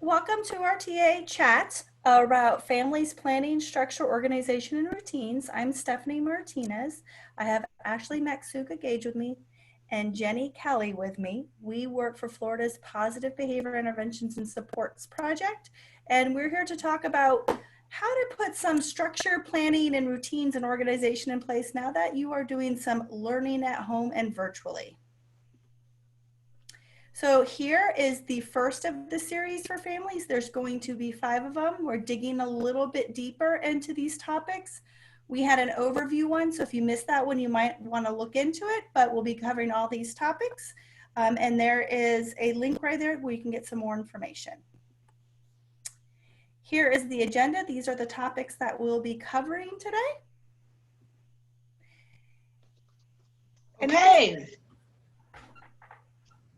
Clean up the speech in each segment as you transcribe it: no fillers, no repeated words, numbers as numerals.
Welcome to our TA chat about families planning, structure, organization, and routines. I'm Stephanie Martinez. I have Ashley Maxuga Gage with me and Jenny Kelly with me. We work for Florida's Positive Behavior Interventions and Supports Project, and we're here to talk about how to put some structure, planning, and routines and organization in place now that you are doing some learning at home and virtually. So here is the first of the series for families. There's going to be 5 of them. We're digging a little bit deeper into these topics. We had an overview one, so if you missed that one, you might want to look into it, but we'll be covering all these topics. And there is a link right there where you can get some more information. Here is the agenda. These are the topics that we'll be covering today. Okay.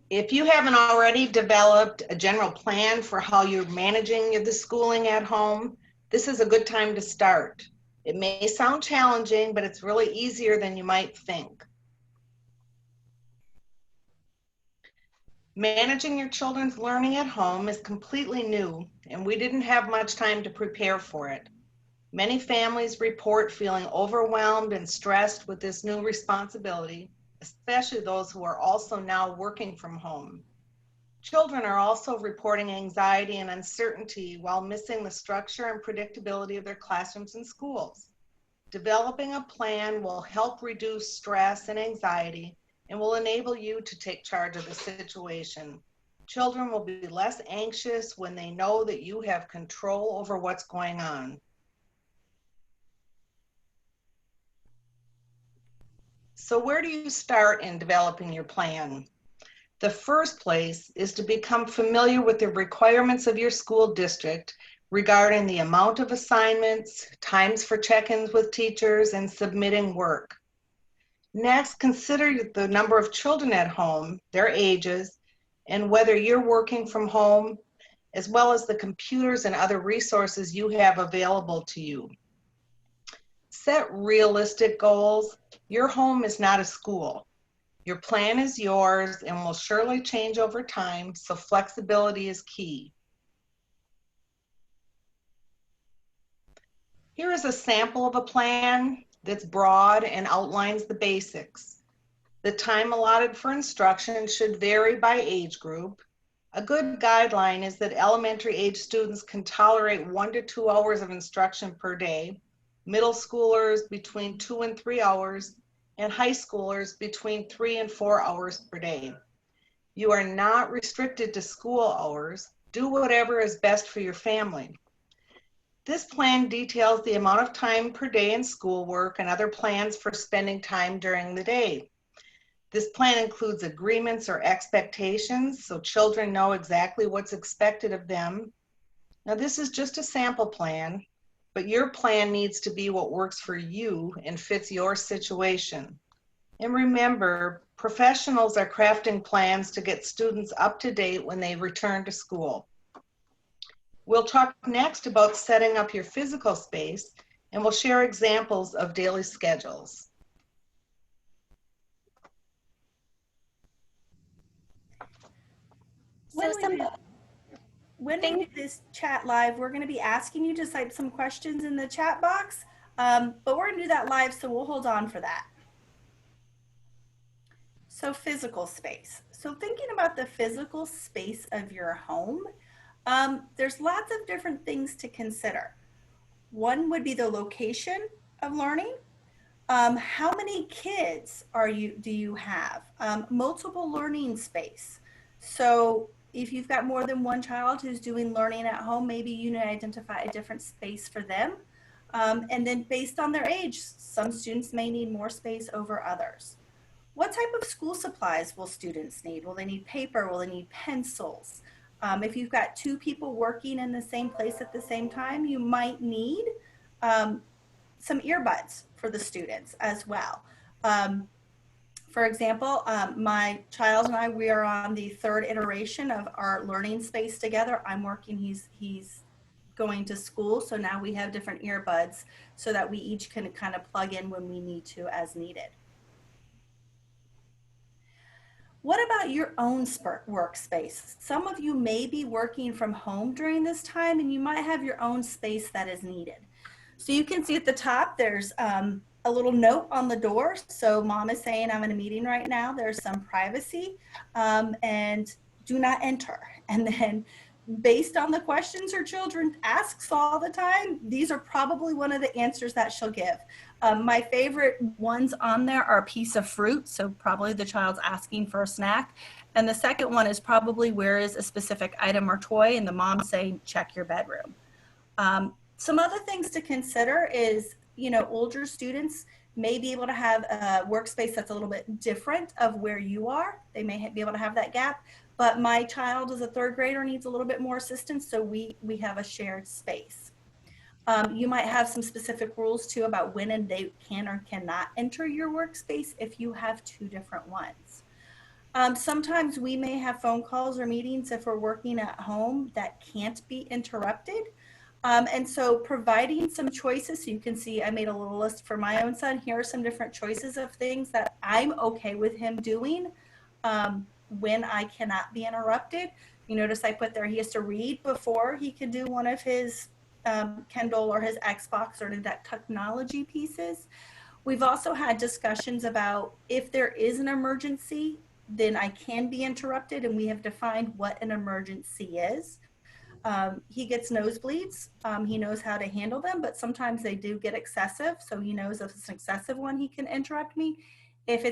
If you haven't already developed a general plan for how you're managing the schooling at home, this is a good time to start. It may sound challenging, but it's really easier than you might think. Managing your children's learning at home is completely new, and we didn't have much time to prepare for it. Many families report feeling overwhelmed and stressed with this new responsibility, especially those who are also now working from home. Children are also reporting anxiety and uncertainty while missing the structure and predictability of their classrooms and schools. Developing a plan will help reduce stress and anxiety and will enable you to take charge of the situation. Children will be less anxious when they know that you have control over what's going on. So where do you start in developing your plan? The first place is to become familiar with the requirements of your school district regarding the amount of assignments, times for check-ins with teachers, and submitting work. Next, consider the number of children at home, their ages, and whether you're working from home, as well as the computers and other resources you have available to you. Set realistic goals. Your home is not a school. Your plan is yours and will surely change over time, so flexibility is key. Here is a sample of a plan that's broad and outlines the basics. The time allotted for instruction should vary by age group. A good guideline is that elementary age students can tolerate 1 to 2 hours of instruction per day, middle schoolers between 2 and 3 hours, and high schoolers between 3 and 4 hours per day. You are not restricted to school hours. Do whatever is best for your family. This plan details the amount of time per day in schoolwork and other plans for spending time during the day. This plan includes agreements or expectations so children know exactly what's expected of them. Now, this is just a sample plan, but your plan needs to be what works for you and fits your situation. And remember, professionals are crafting plans to get students up to date when they return to school. We'll talk next about setting up your physical space, and we'll share examples of daily schedules. When we do this chat live, we're going to be asking you to type some questions in the chat box, but we're going to do that live, so we'll hold on for that. So physical space. So thinking about the physical space of your home, there's lots of different things to consider. One would be the location of learning. How many kids do you have? Multiple learning space. So if you've got more than one child who's doing learning at home, maybe you need to identify a different space for them. And then based on their age, some students may need more space over others. What type of school supplies will students need? Will they need paper? Will they need pencils? If you've got 2 people working in the same place at the same time, you might need some earbuds for the students as well. For example, my child and I, we are on the 3rd iteration of our learning space together. I'm working, he's going to school, so now we have different earbuds so that we each can kind of plug in when we need to as needed. What about your own workspace? Some of you may be working from home during this time and you might have your own space that is needed. So you can see at the top, there's a little note on the door. So mom is saying, I'm in a meeting right now. There's some privacy and do not enter. And then based on the questions her children asks all the time, these are probably one of the answers that she'll give. My favorite ones on there are a piece of fruit, so probably the child's asking for a snack. And the second one is probably where is a specific item or toy, and the mom's saying, check your bedroom. Some other things to consider is, older students may be able to have a workspace that's a little bit different of where you are. They may be able to have that gap, but my child is a third grader, needs a little bit more assistance, so we have a shared space. You might have some specific rules too about when and they can or cannot enter your workspace if you have two different ones. Sometimes we may have phone calls or meetings if we're working at home that can't be interrupted. And so providing some choices, so you can see I made a little list for my own son. Here are some different choices of things that I'm okay with him doing when I cannot be interrupted. You notice I put there he has to read before he can do one of his Kindle or his Xbox or that technology pieces. We've also had discussions about if there is an emergency, then I can be interrupted, and we have defined what an emergency is. He gets nosebleeds. He knows how to handle them, but sometimes they do get excessive. So he knows if it's an excessive one, he can interrupt me. If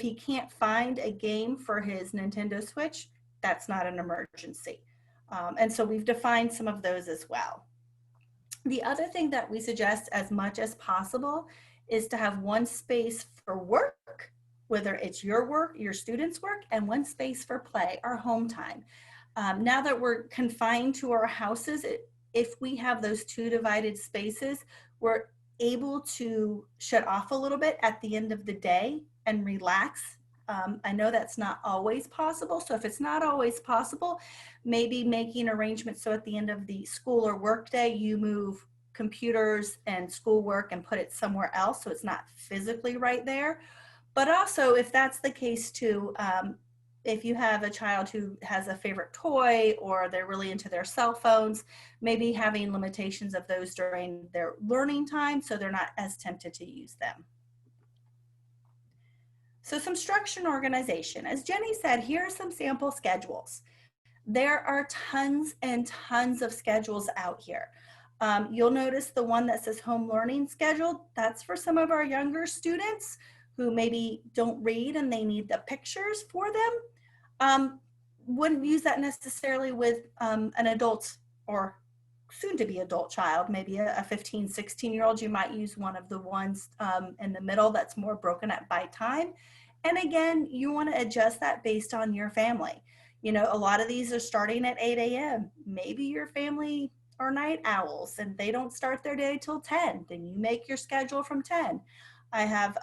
he can't find a game for his Nintendo Switch, that's not an emergency. And so we've defined some of those as well. The other thing that we suggest as much as possible is to have one space for work, whether it's your work, your students' work, and one space for play or home time. Now that we're confined to our houses, if we have those two divided spaces, we're able to shut off a little bit at the end of the day and relax. I know that's not always possible. So if it's not always possible, maybe making arrangements so at the end of the school or work day, you move computers and schoolwork and put it somewhere else so it's not physically right there. But also, if that's the case too, if you have a child who has a favorite toy or they're really into their cell phones, maybe having limitations of those during their learning time so they're not as tempted to use them. So some structure and organization. As Jenny said, here are some sample schedules. There are tons and tons of schedules out here. You'll notice the one that says home learning schedule. That's for some of our younger students who maybe don't read and they need the pictures for them. Wouldn't use that necessarily with an adult or soon to be adult child, maybe a 15, 16-year-old. You might use one of the ones in the middle that's more broken up by time. And again, you want to adjust that based on your family. A lot of these are starting at 8 a.m. Maybe your family are night owls and they don't start their day till 10. Then you make your schedule from 10. I have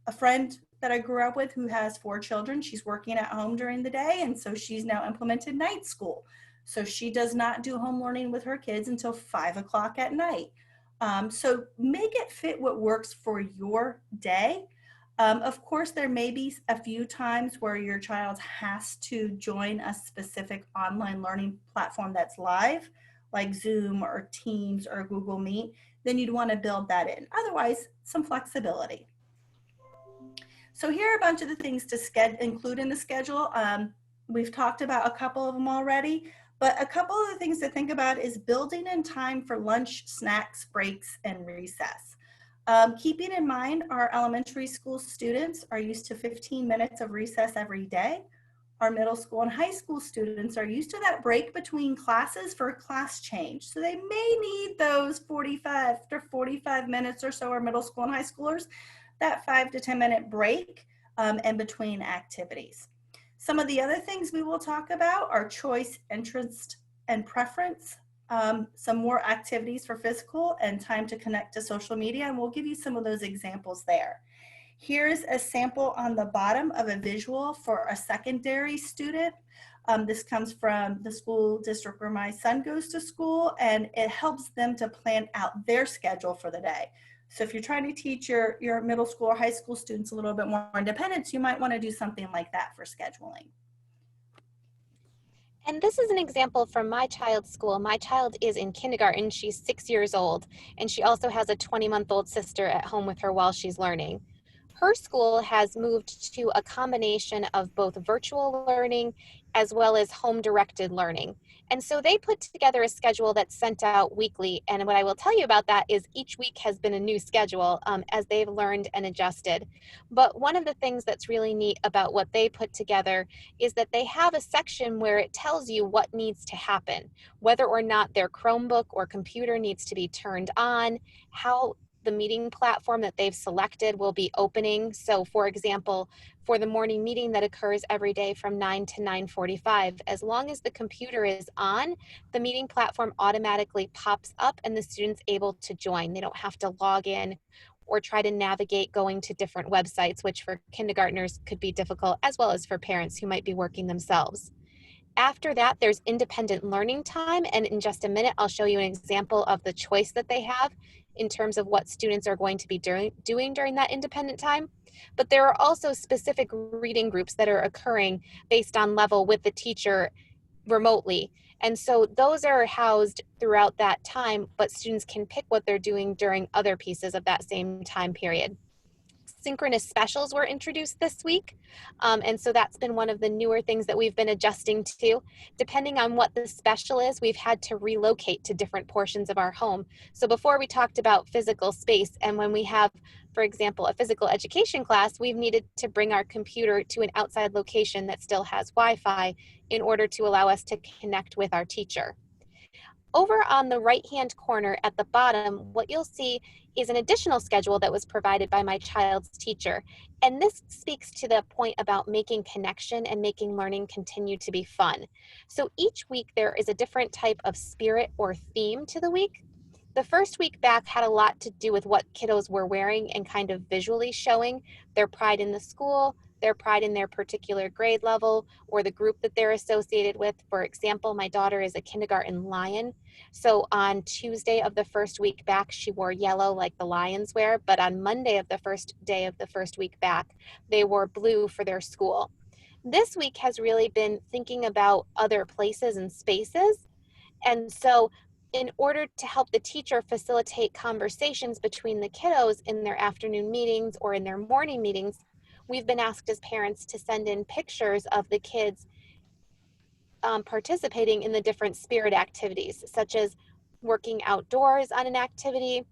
a friend that I grew up with who has 4 children. She's working at home during the day, and so she's now implemented night school. So she does not do home learning with her kids until 5 o'clock at night. So make it fit what works for your day. Of course, there may be a few times where your child has to join a specific online learning platform that's live, like Zoom or Teams or Google Meet. Then you'd want to build that in. Otherwise, some flexibility. So here are a bunch of the things to include in the schedule. We've talked about a couple of them already, but a couple of the things to think about is building in time for lunch, snacks, breaks, and recess. Keeping in mind our elementary school students are used to 15 minutes of recess every day. Our middle school and high school students are used to that break between classes for a class change. So they may need those 45 to 45 minutes or so, our middle school and high schoolers, that 5 to 10 minute break in between activities. Some of the other things we will talk about are choice, interest, and preference. Some more activities for physical and time to connect to social media, and we'll give you some of those examples there. Here's a sample on the bottom of a visual for a secondary student. This comes from the school district where my son goes to school, and it helps them to plan out their schedule for the day. So if you're trying to teach your middle school or high school students a little bit more independence, you might want to do something like that for scheduling. And this is an example from my child's school. My child is in kindergarten. She's 6 years old, and she also has a 20-month-old sister at home with her while she's learning. Her school has moved to a combination of both virtual learning as well as home directed learning. And so they put together a schedule that's sent out weekly. And what I will tell you about that is each week has been a new schedule as they've learned and adjusted. But one of the things that's really neat about what they put together is that they have a section where it tells you what needs to happen, whether or not their Chromebook or computer needs to be turned on, how the meeting platform that they've selected will be opening. So for example, for the morning meeting that occurs every day from 9 to 9:45, as long as the computer is on, the meeting platform automatically pops up and the student's able to join. They don't have to log in or try to navigate going to different websites, which for kindergartners could be difficult, as well as for parents who might be working themselves. After that, there's independent learning time, and in just a minute, I'll show you an example of the choice that they have in terms of what students are going to be doing during that independent time. But there are also specific reading groups that are occurring based on level with the teacher remotely. And so those are housed throughout that time, but students can pick what they're doing during other pieces of that same time period. Synchronous specials were introduced this week. And so that's been one of the newer things that we've been adjusting to. Depending on what the special is, we've had to relocate to different portions of our home. So before we talked about physical space, and when we have, for example, a physical education class, we've needed to bring our computer to an outside location that still has Wi-Fi in order to allow us to connect with our teacher. Over on the right-hand corner at the bottom, what you'll see is an additional schedule that was provided by my child's teacher. And this speaks to the point about making connection and making learning continue to be fun. So each week there is a different type of spirit or theme to the week. The first week back had a lot to do with what kiddos were wearing and kind of visually showing their pride in the school, their pride in their particular grade level, or the group that they're associated with. For example, my daughter is a kindergarten lion. So on Tuesday of the first week back, she wore yellow like the lions wear, but on Monday of the first day of the first week back, they wore blue for their school. This week has really been thinking about other places and spaces. And so in order to help the teacher facilitate conversations between the kiddos in their afternoon meetings or in their morning meetings, we've been asked as parents to send in pictures of the kids participating in the different spirit activities, such as working outdoors on an activity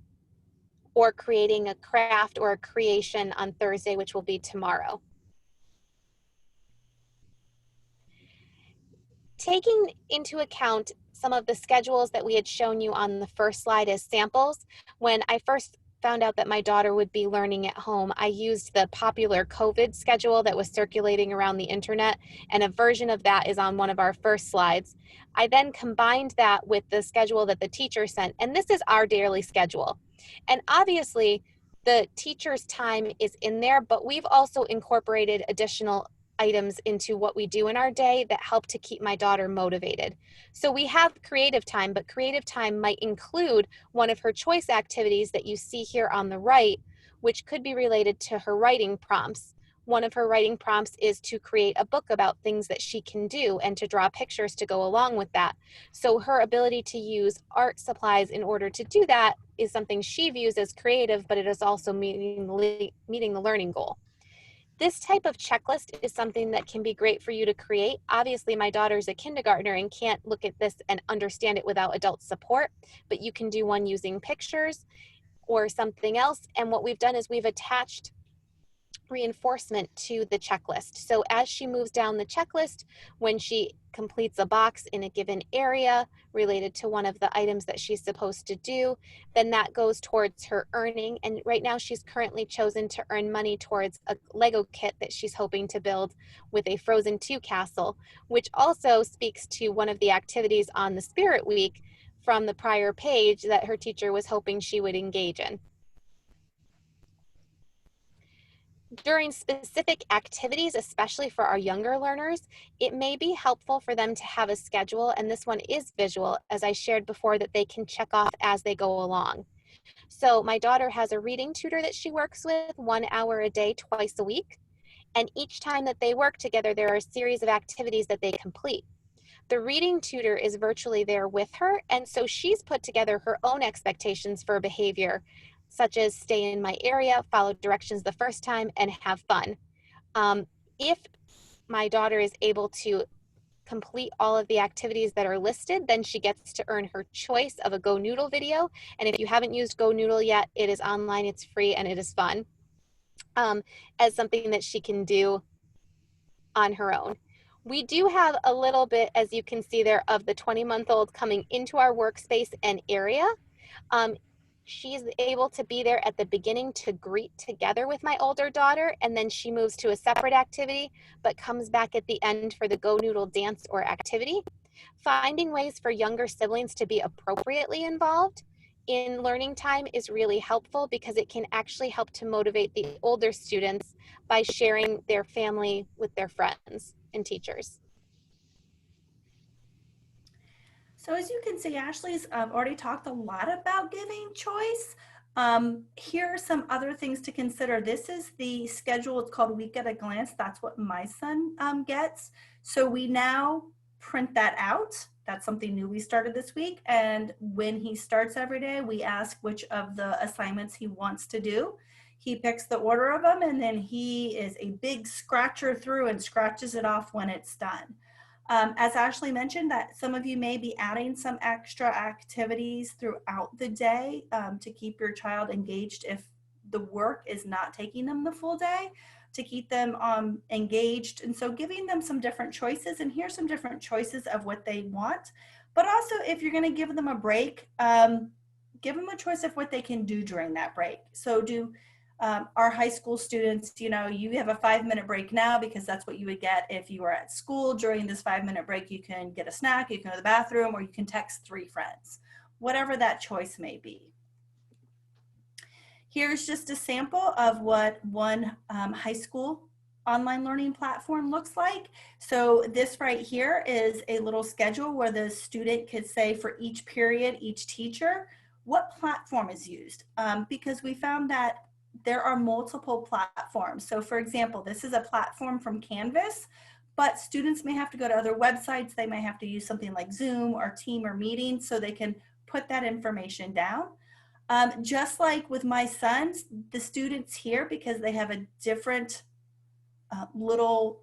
or creating a craft or a creation on Thursday, which will be tomorrow. Taking into account some of the schedules that we had shown you on the first slide as samples, when I first found out that my daughter would be learning at home, I used the popular COVID schedule that was circulating around the internet, and a version of that is on one of our first slides. I then combined that with the schedule that the teacher sent, and this is our daily schedule. And obviously, the teacher's time is in there, but we've also incorporated additional items into what we do in our day that help to keep my daughter motivated. So we have creative time, but creative time might include one of her choice activities that you see here on the right, which could be related to her writing prompts. One of her writing prompts is to create a book about things that she can do and to draw pictures to go along with that. So her ability to use art supplies in order to do that is something she views as creative, but it is also meeting the learning goal. This type of checklist is something that can be great for you to create. Obviously, my daughter's a kindergartner and can't look at this and understand it without adult support, but you can do one using pictures or something else. And what we've done is we've attached reinforcement to the checklist. So as she moves down the checklist, when she completes a box in a given area related to one of the items that she's supposed to do, then that goes towards her earning. And right now she's currently chosen to earn money towards a Lego kit that she's hoping to build with a Frozen 2 castle, which also speaks to one of the activities on the Spirit Week from the prior page that her teacher was hoping she would engage in. During specific activities, especially for our younger learners, it may be helpful for them to have a schedule, and this one is visual, as I shared before, that they can check off as they go along. So my daughter has a reading tutor that she works with 1 hour a day, twice a week. And each time that they work together, there are a series of activities that they complete. The reading tutor is virtually there with her, and so she's put together her own expectations for behavior, such as stay in my area, follow directions the first time, and have fun. If my daughter is able to complete all of the activities that are listed, then she gets to earn her choice of a Go Noodle video. And if you haven't used Go Noodle yet, it is online, it's free, and it is fun, as something that she can do on her own. We do have a little bit, as you can see there, of the 20-month-old coming into our workspace and area. Um, she's able to be there at the beginning to greet together with my older daughter, and then she moves to a separate activity, but comes back at the end for the Go Noodle dance or activity. Finding ways for younger siblings to be appropriately involved in learning time is really helpful because it can actually help to motivate the older students by sharing their family with their friends and teachers. So as you can see, Ashley's already talked a lot about giving choice. Here are some other things to consider. This is the schedule. It's called Week at a Glance. That's what my son gets. So we now print that out. That's something new we started this week. And when he starts every day, we ask which of the assignments he wants to do. He picks the order of them, and then he is a big scratcher through and scratches it off when it's done. As Ashley mentioned, that some of you may be adding some extra activities throughout the day to keep your child engaged if the work is not taking them the full day, to keep them engaged. And so giving them some different choices, and here's some different choices of what they want. But also, if you're going to give them a break, give them a choice of what they can do during that break. So our high school students, you have a 5-minute break now because that's what you would get if you were at school. During this 5-minute break, you can get a snack, you can go to the bathroom, or you can text 3 friends, whatever that choice may be. Here's just a sample of what one high school online learning platform looks like. So this right here is a little schedule where the student could say for each period, each teacher, what platform is used, because we found that there are multiple platforms. So for example, this is a platform from Canvas, but students may have to go to other websites. They may have to use something like Zoom or Team or Meeting so they can put that information down. Just like with my sons, the students here, because they have a different little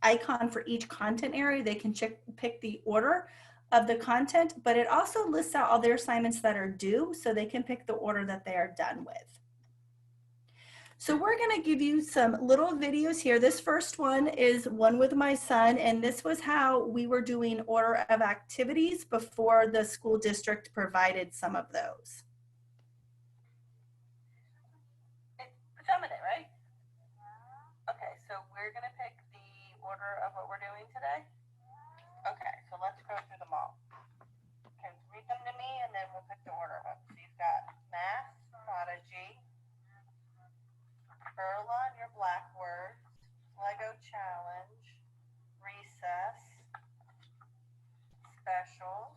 icon for each content area, they can pick the order of the content, but it also lists out all their assignments that are due, so they can pick the order that they are done with. So we're going to give you some little videos here. This first one is one with my son, and this was how we were doing order of activities before the school district provided some of those. It's a minute, right? Okay, so we're going to pick the order of what we're doing today? Okay, so let's go through them all. Okay, read them to me, and then we'll pick the order of them. So you've got Math, Prodigy, Furlon, your black words, Lego challenge, recess, specials,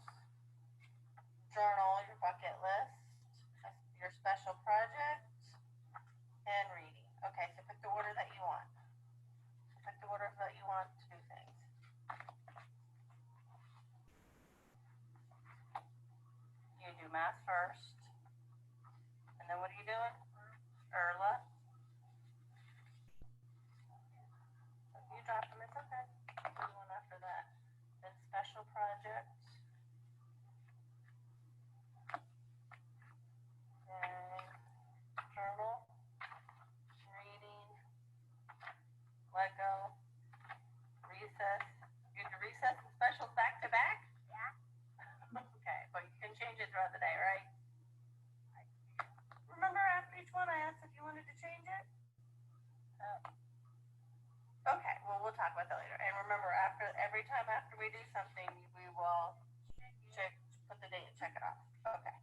journal, your bucket list, your special project, and reading. Okay, so pick the order that you want. Pick the order that you want to do things. You do math first, and then what are you doing? Erla. You drop them, it's okay. Do one after that. Then special project. Then journal, reading, Lego, recess. You do recess and specials back to back? Yeah. Okay, but you can change it throughout the day, right? Remember after each one I asked if you wanted to change it? Okay, well, we'll talk about that later. And remember, every time after we do something, we will put the date and check it off. Okay.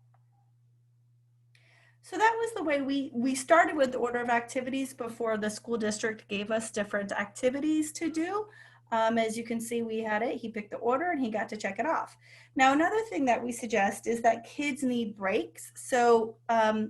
So that was the way we started with the order of activities before the school district gave us different activities to do. As you can see, we had it. He picked the order and he got to check it off. Now, another thing that we suggest is that kids need breaks. So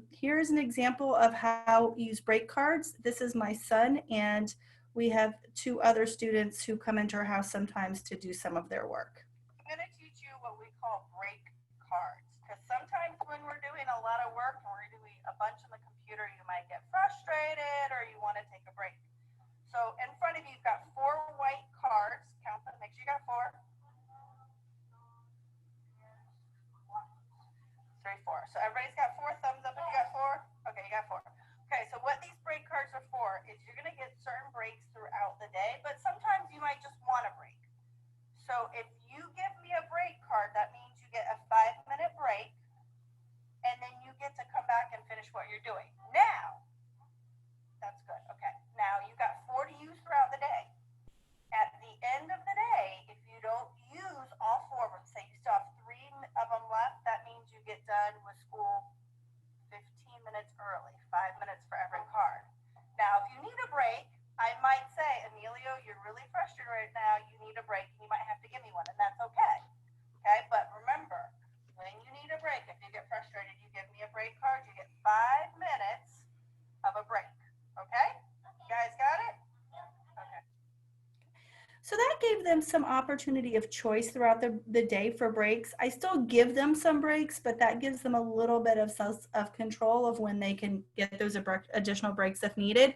here's an example of how you use break cards. This is my son, and we have 2 other students who come into our house sometimes to do some of their work. I'm going to teach you what we call break cards, because sometimes when we're doing a lot of work and we're doing a bunch on the computer, you might get frustrated or you want to take a break. So in front of you, you've got 4 white cards. Count them. Make sure you got 4. 3, 4. So everybody's got 4. Thumbs up if you got 4. Okay, you got 4. Okay, so what these break cards are for is you're going to get certain breaks throughout the day, but sometimes you might just want a break. So if you give me a break card, that means you get a 5-minute break, and then you get to come back and finish what you're doing. Now, that's good. Okay. Now you got 4 to use throughout the day. At the end of the day, if you don't use all 4 of them, say you still have 3 of them left, that means you get done with school 15 minutes early, 5 minutes for every card. Now, if you need a break, I might say, Emilio, you're really frustrated right now. You need a break, and you might have to give me one, and that's okay. Okay, but remember, when you need a break, if you get frustrated, you give me a break card, you get 5 minutes of a break. Okay? You guys got it? Okay. So that gave them some opportunity of choice throughout the day for breaks. I still give them some breaks, but that gives them a little bit of control of when they can get those additional breaks if needed.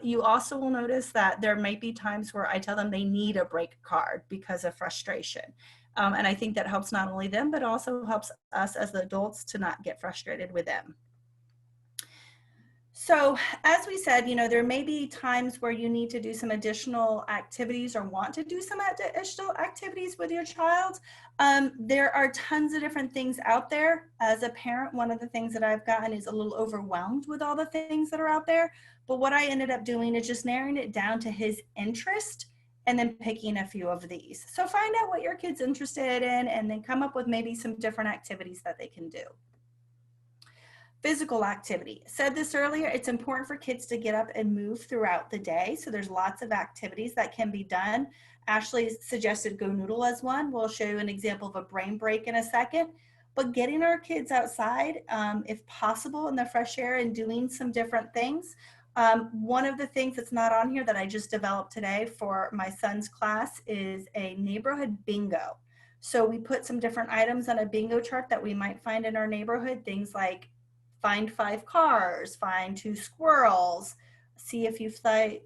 You also will notice that there might be times where I tell them they need a break card because of frustration. And I think that helps not only them, but also helps us as the adults to not get frustrated with them. So as we said, there may be times where you need to do some additional activities or want to do some additional activities with your child. There are tons of different things out there. As a parent, one of the things that I've gotten is a little overwhelmed with all the things that are out there. But what I ended up doing is just narrowing it down to his interest and then picking a few of these. So find out what your kid's interested in and then come up with maybe some different activities that they can do. Physical activity. Said this earlier, it's important for kids to get up and move throughout the day. So there's lots of activities that can be done. Ashley suggested Go Noodle as one. We'll show you an example of a brain break in a second. But getting our kids outside, if possible, in the fresh air and doing some different things. One of the things that's not on here that I just developed today for my son's class is a neighborhood bingo. So we put some different items on a bingo chart that we might find in our neighborhood, things like find 5 cars, find 2 squirrels, see if you fly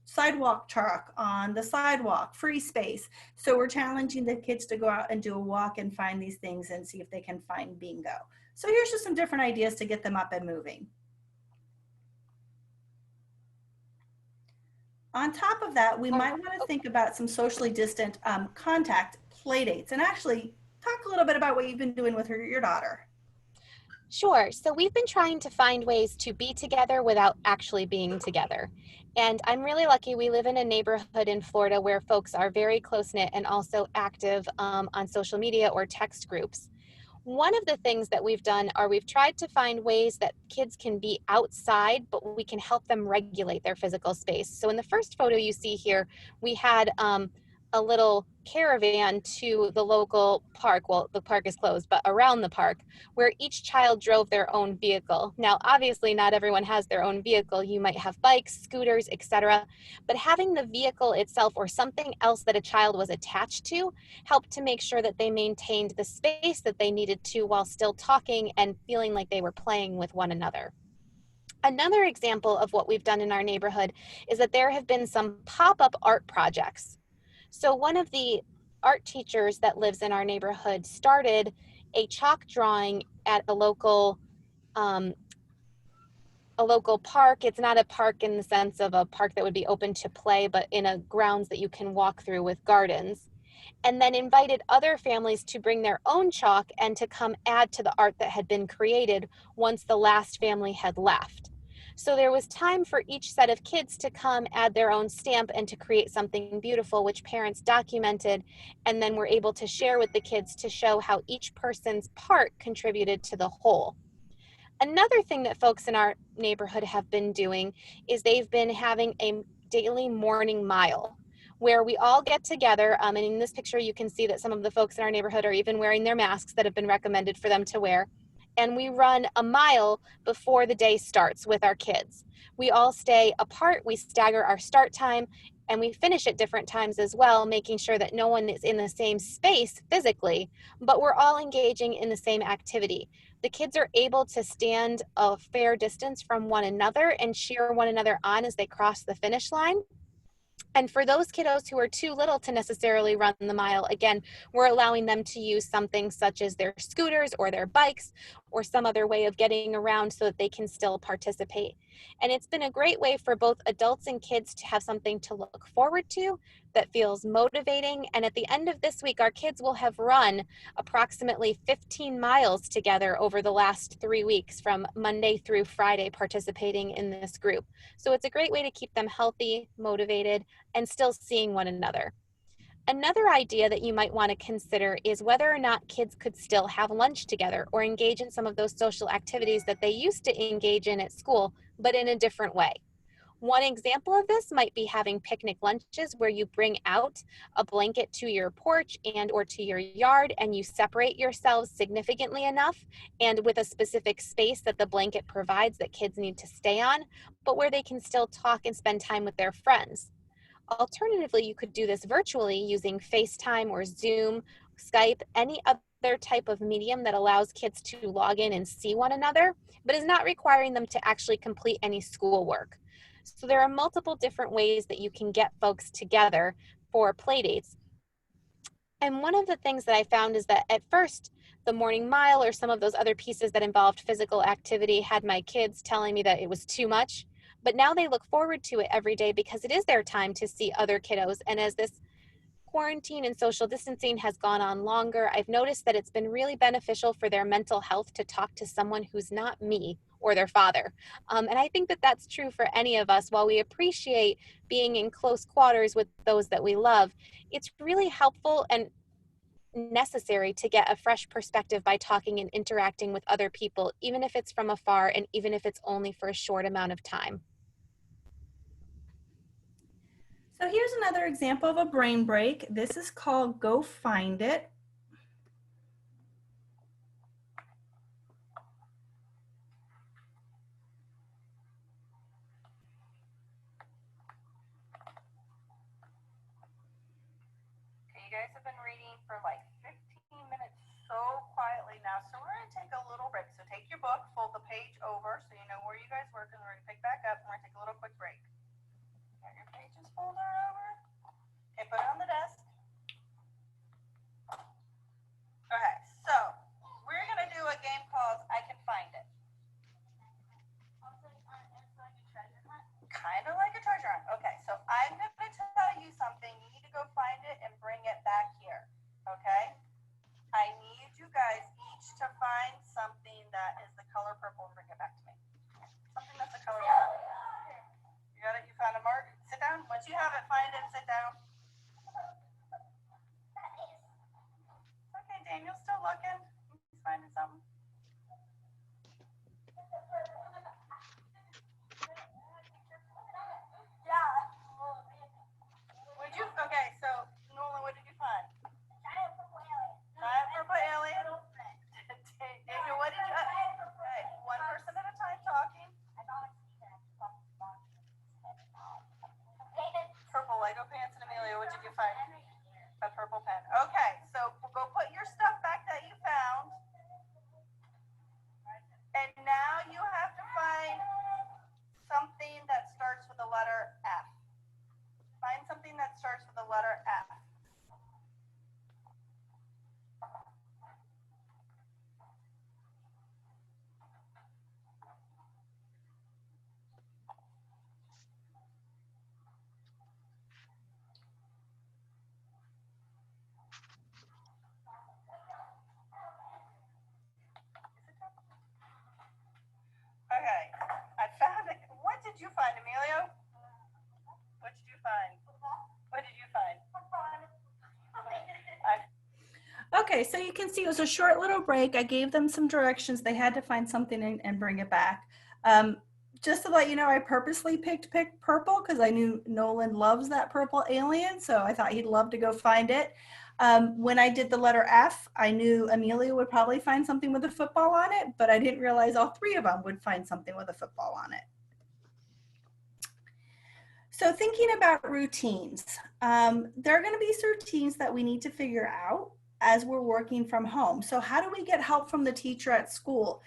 sidewalk chalk on the sidewalk, free space. So we're challenging the kids to go out and do a walk and find these things and see if they can find bingo. So here's just some different ideas to get them up and moving. On top of that, we might want to think about some socially distant contact play dates, and actually talk a little bit about what you've been doing with your daughter. Sure. So we've been trying to find ways to be together without actually being together. And I'm really lucky we live in a neighborhood in Florida where folks are very close-knit and also active on social media or text groups. One of the things that we've done are we've tried to find ways that kids can be outside, but we can help them regulate their physical space. So in the first photo you see here, we had a little caravan to the local park. Well, the park is closed, but around the park, where each child drove their own vehicle. Now, obviously, not everyone has their own vehicle. You might have bikes, scooters, etc. But having the vehicle itself or something else that a child was attached to helped to make sure that they maintained the space that they needed to while still talking and feeling like they were playing with one another. Another example of what we've done in our neighborhood is that there have been some pop-up art projects. So one of the art teachers that lives in our neighborhood started a chalk drawing at a local park. It's not a park in the sense of a park that would be open to play, but in a grounds that you can walk through with gardens. And then invited other families to bring their own chalk and to come add to the art that had been created once the last family had left. So there was time for each set of kids to come add their own stamp and to create something beautiful, which parents documented and then were able to share with the kids to show how each person's part contributed to the whole. Another thing that folks in our neighborhood have been doing is they've been having a daily morning mile, where we all get together. And in this picture, you can see that some of the folks in our neighborhood are even wearing their masks that have been recommended for them to wear. And we run a mile before the day starts with our kids. We all stay apart, we stagger our start time, and we finish at different times as well, making sure that no one is in the same space physically, but we're all engaging in the same activity. The kids are able to stand a fair distance from one another and cheer one another on as they cross the finish line. And for those kiddos who are too little to necessarily run the mile, again, we're allowing them to use something such as their scooters or their bikes or some other way of getting around so that they can still participate. And it's been a great way for both adults and kids to have something to look forward to that feels motivating. And at the end of this week, our kids will have run approximately 15 miles together over the last 3 weeks from Monday through Friday participating in this group. So it's a great way to keep them healthy, motivated, and still seeing one another. Another idea that you might want to consider is whether or not kids could still have lunch together or engage in some of those social activities that they used to engage in at school, but in a different way. One example of this might be having picnic lunches where you bring out a blanket to your porch and or to your yard and you separate yourselves significantly enough and with a specific space that the blanket provides that kids need to stay on, but where they can still talk and spend time with their friends. Alternatively, you could do this virtually using FaceTime or Zoom, Skype, any other type of medium that allows kids to log in and see one another, but is not requiring them to actually complete any schoolwork. So there are multiple different ways that you can get folks together for playdates. And one of the things that I found is that at first, the morning mile or some of those other pieces that involved physical activity had my kids telling me that it was too much. But now they look forward to it every day because it is their time to see other kiddos. And as this quarantine and social distancing has gone on longer, I've noticed that it's been really beneficial for their mental health to talk to someone who's not me or their father. And I think that that's true for any of us. While we appreciate being in close quarters with those that we love, it's really helpful and necessary to get a fresh perspective by talking and interacting with other people, even if it's from afar and even if it's only for a short amount of time. So here's another example of a brain break. This is called Go Find It. Okay, you guys have been reading for like 15 minutes so quietly now, so we're going to take a little break. So take your book, fold the page over so you know where you guys were, because we're going to pick back up and we're going to take a little quick break. Got your pages folded over? Okay, put it on the desk. Okay, so we're going to do a game called I Can Find It. Kind of like a treasure hunt. Okay, so I'm going to tell you something. You need to go find it and bring it back here. Okay? I need you guys each to find something that is the color purple and bring it back to me. Something that's the color purple. You got it? You found a mark? Sit down. Once you have it, find it, sit down. Okay, Daniel's still looking. He's finding something. Okay, so Nolan, what did you find? Giant purple alien. Daniel, what did you? Okay, one person at a time talking. Purple Lego pants and Amelia, what did you find? A purple pen. Okay, so go put your stuff back that you found. And now you have to find something that starts with the letter F. Find something that starts with the letter F. Okay, I found it. What did you find, Emilio? What did you find? What did you find? Okay, so you can see it was a short little break. I gave them some directions. They had to find something and bring it back. just to let you know, I purposely picked purple because I knew Nolan loves that purple alien, so I thought he'd love to go find it. When I did the letter F, I knew Amelia would probably find something with a football on it, but I didn't realize all three of them would find something with a football on it. So thinking about routines, there are going to be routines that we need to figure out as we're working from home. So how do we get help from the teacher at school?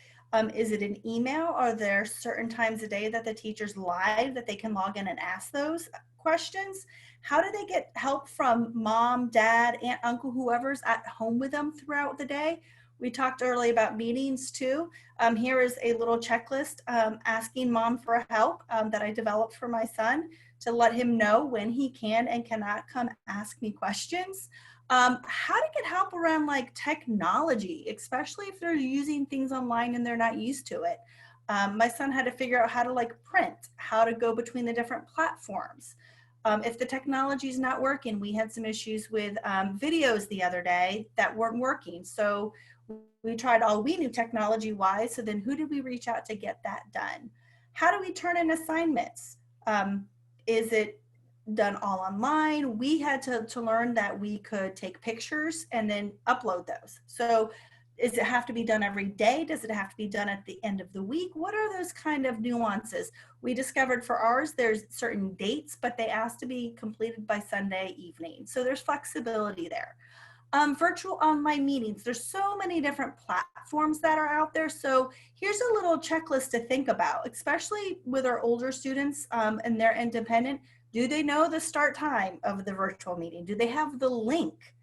Is it an email? Are there certain times a day that the teacher's live that they can log in and ask those questions? How do they get help from mom, dad, aunt, uncle, whoever's at home with them throughout the day? We talked earlier about meetings too. Here is a little checklist asking mom for help that I developed for my son to let him know when he can and cannot come ask me questions. How to get help around like technology, especially if they're using things online and they're not used to it. My son had to figure out how to like print, how to go between the different platforms. If the technology is not working, we had some issues with videos the other day that weren't working. So we tried all we knew technology wise. So then who did we reach out to get that done? How do we turn in assignments? Is it done all online? We had to learn that we could take pictures and then upload those. So does it have to be done every day? Does it have to be done at the end of the week? What are those kind of nuances? We discovered for ours, there's certain dates, but they asked to be completed by Sunday evening. So there's flexibility there. Virtual online meetings. There's so many different platforms that are out there. So here's a little checklist to think about, especially with our older students and they're independent. Do they know the start time of the virtual meeting? Do they have the link?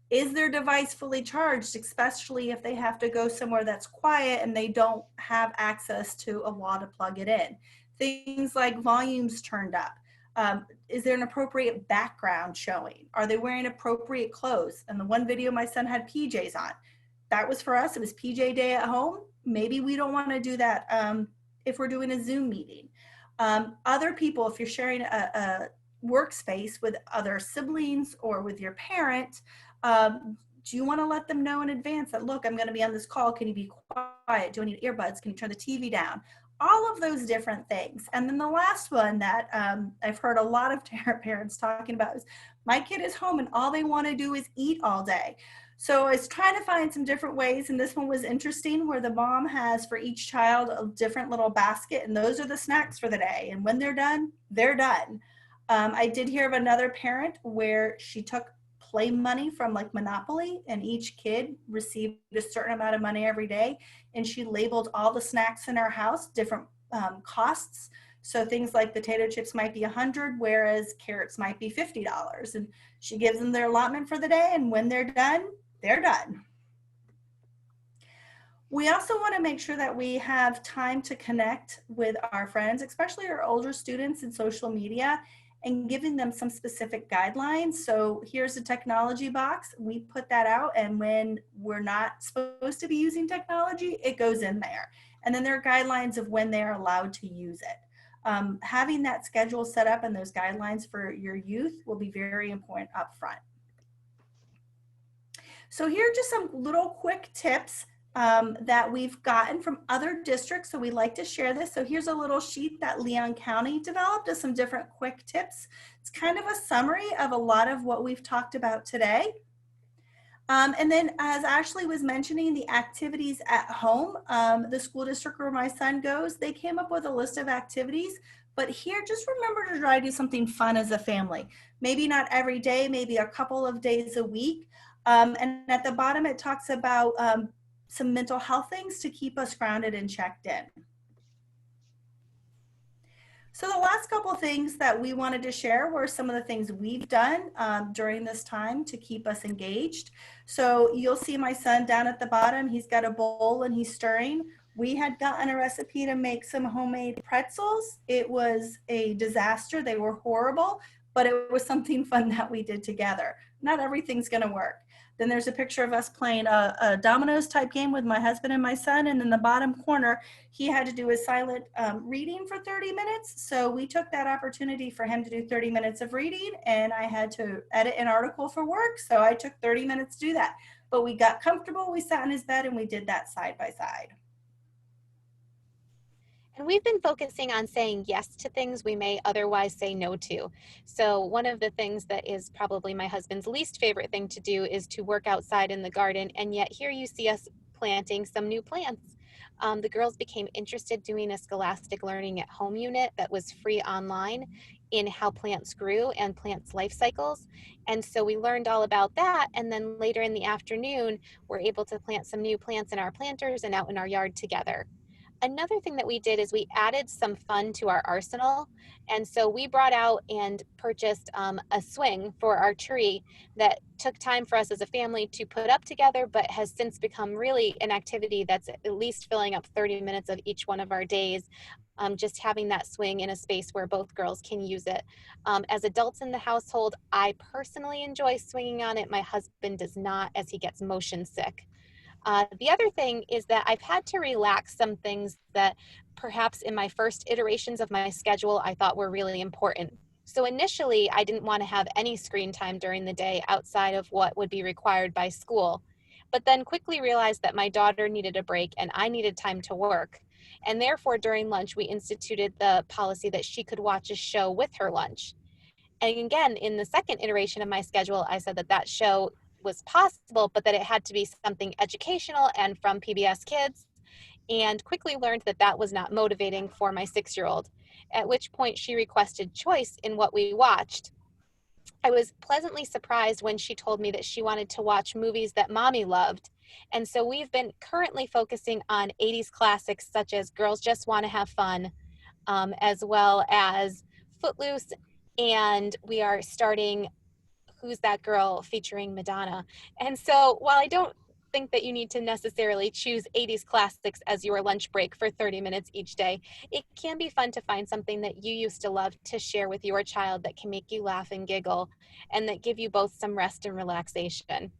Is their device fully charged, especially if they have to go somewhere that's quiet and they don't have access to a wall to plug it in? Things like volumes turned up. Is there an appropriate background showing? Are they wearing appropriate clothes? And the one video my son had PJs on. That was for us. It was PJ day at home. Maybe we don't want to do that if we're doing a Zoom meeting. Other people, if you're sharing a workspace with other siblings or with your parent, do you want to let them know in advance that, look, I'm going to be on this call. Can you be quiet? Do I need earbuds? Can you turn the TV down? All of those different things. And then the last one that I've heard a lot of parents talking about is my kid is home and all they want to do is eat all day. So I was trying to find some different ways, and this one was interesting where the mom has for each child a different little basket, and those are the snacks for the day. And when they're done, they're done. I did hear of another parent where she took play money from like Monopoly, and each kid received a certain amount of money every day, and she labeled all the snacks in our house different costs. So things like potato chips might be $100, whereas carrots might be $50. And she gives them their allotment for the day, and when they're done, they're done. We also want to make sure that we have time to connect with our friends, especially our older students in social media, and giving them some specific guidelines. So here's a technology box. We put that out, and when we're not supposed to be using technology, it goes in there. And then there are guidelines of when they're allowed to use it. Having that schedule set up and those guidelines for your youth will be very important up front. So here are just some little quick tips that we've gotten from other districts. So we like to share this. So here's a little sheet that Leon County developed of some different quick tips. It's kind of a summary of a lot of what we've talked about today. And then as Ashley was mentioning, the activities at home, the school district where my son goes, they came up with a list of activities. But here, just remember to try to do something fun as a family. Maybe not every day, maybe a couple of days a week. And at the bottom, it talks about some mental health things to keep us grounded and checked in. So the last couple of things that we wanted to share were some of the things we've done during this time to keep us engaged. So you'll see my son down at the bottom, he's got a bowl and he's stirring. We had gotten a recipe to make some homemade pretzels. It was a disaster. They were horrible, but it was something fun that we did together. Not everything's gonna work. Then there's a picture of us playing a dominoes type game with my husband and my son. And in the bottom corner, he had to do a silent reading for 30 minutes. So we took that opportunity for him to do 30 minutes of reading, and I had to edit an article for work. So I took 30 minutes to do that. But we got comfortable, we sat in his bed, and we did that side by side. And we've been focusing on saying yes to things we may otherwise say no to. So, one of the things that is probably my husband's least favorite thing to do is to work outside in the garden. And yet, here you see us planting some new plants. The girls became interested doing a Scholastic Learning at Home unit that was free online in how plants grew and plants' life cycles. And so we learned all about that. And then later in the afternoon, we're able to plant some new plants in our planters and out in our yard together. Another thing that we did is we added some fun to our arsenal. And so we brought out and purchased a swing for our tree that took time for us as a family to put up together, but has since become really an activity that's at least filling up 30 minutes of each one of our days. Just having that swing in a space where both girls can use it. As adults in the household, I personally enjoy swinging on it. My husband does not, as he gets motion sick. The other thing is that I've had to relax some things that perhaps in my first iterations of my schedule I thought were really important. So initially, I didn't want to have any screen time during the day outside of what would be required by school, but then quickly realized that my daughter needed a break and I needed time to work. And therefore, during lunch, we instituted the policy that she could watch a show with her lunch. And again, in the second iteration of my schedule, I said that that show was possible, but that it had to be something educational and from PBS Kids, and quickly learned that that was not motivating for my 6-year-old, at which point she requested choice in what we watched. I was pleasantly surprised when she told me that she wanted to watch movies that mommy loved. And so we've been currently focusing on 80s classics such as Girls Just Want to Have Fun, as well as Footloose. And we are starting Who's That Girl featuring Madonna. And so while I don't think that you need to necessarily choose 80s classics as your lunch break for 30 minutes each day, it can be fun to find something that you used to love to share with your child that can make you laugh and giggle and that give you both some rest and relaxation.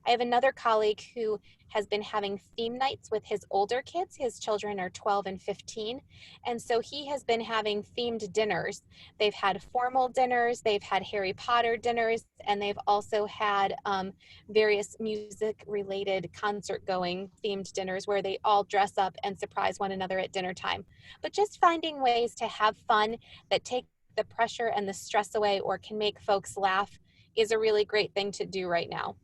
I have another colleague who has been having theme nights with his older kids. His children are 12 and 15. And so he has been having themed dinners. They've had formal dinners, they've had Harry Potter dinners, and they've also had various music related concert going themed dinners where they all dress up and surprise one another at dinner time. But just finding ways to have fun that take the pressure and the stress away or can make folks laugh is a really great thing to do right now.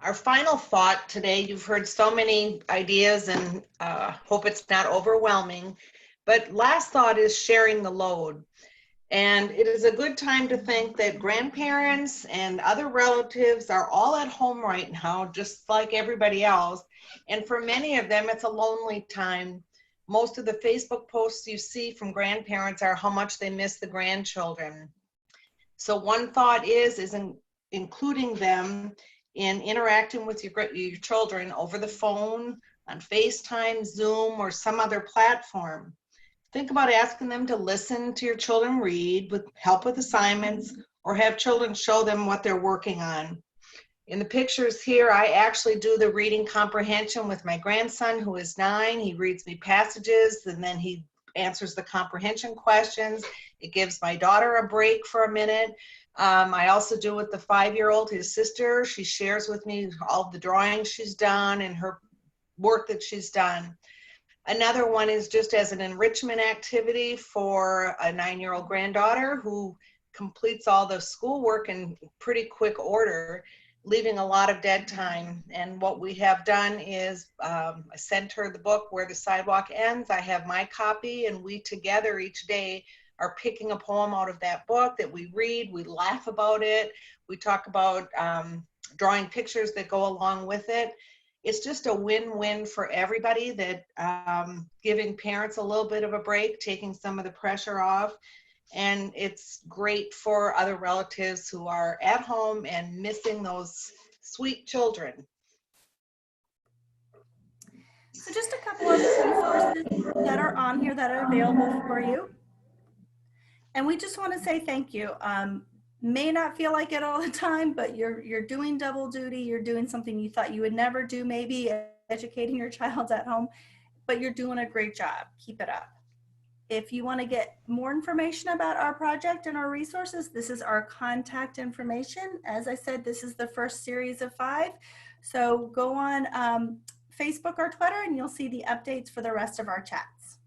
Our final thought today, you've heard so many ideas and hope it's not overwhelming, but last thought is sharing the load. And it is a good time to think that grandparents and other relatives are all at home right now, just like everybody else. And for many of them, it's a lonely time. Most of the Facebook posts you see from grandparents are how much they miss the grandchildren. So one thought is including them in interacting with your children over the phone, on FaceTime, Zoom, or some other platform. Think about asking them to listen to your children read, with help with assignments, or have children show them what they're working on. In the pictures here, I actually do the reading comprehension with my grandson, who is 9. He reads me passages, and then he answers the comprehension questions. It gives my daughter a break for a minute. I also do with the 5-year-old, his sister. She shares with me all the drawings she's done and her work that she's done. Another one is just as an enrichment activity for a 9-year-old granddaughter who completes all the schoolwork in pretty quick order, leaving a lot of dead time. And what we have done is I sent her the book Where the Sidewalk Ends. I have my copy, and we together each day are picking a poem out of that book that we read. We laugh about it. We talk about drawing pictures that go along with it. It's just a win-win for everybody, that giving parents a little bit of a break, taking some of the pressure off. And it's great for other relatives who are at home and missing those sweet children. So just a couple of resources that are on here that are available for you. And we just want to say thank you. May not feel like it all the time, but you're doing double duty. You're doing something you thought you would never do, maybe educating your child at home, but you're doing a great job. Keep it up. If you want to get more information about our project and our resources, this is our contact information. As I said, this is the first series of 5. So go on Facebook or Twitter, and you'll see the updates for the rest of our chats.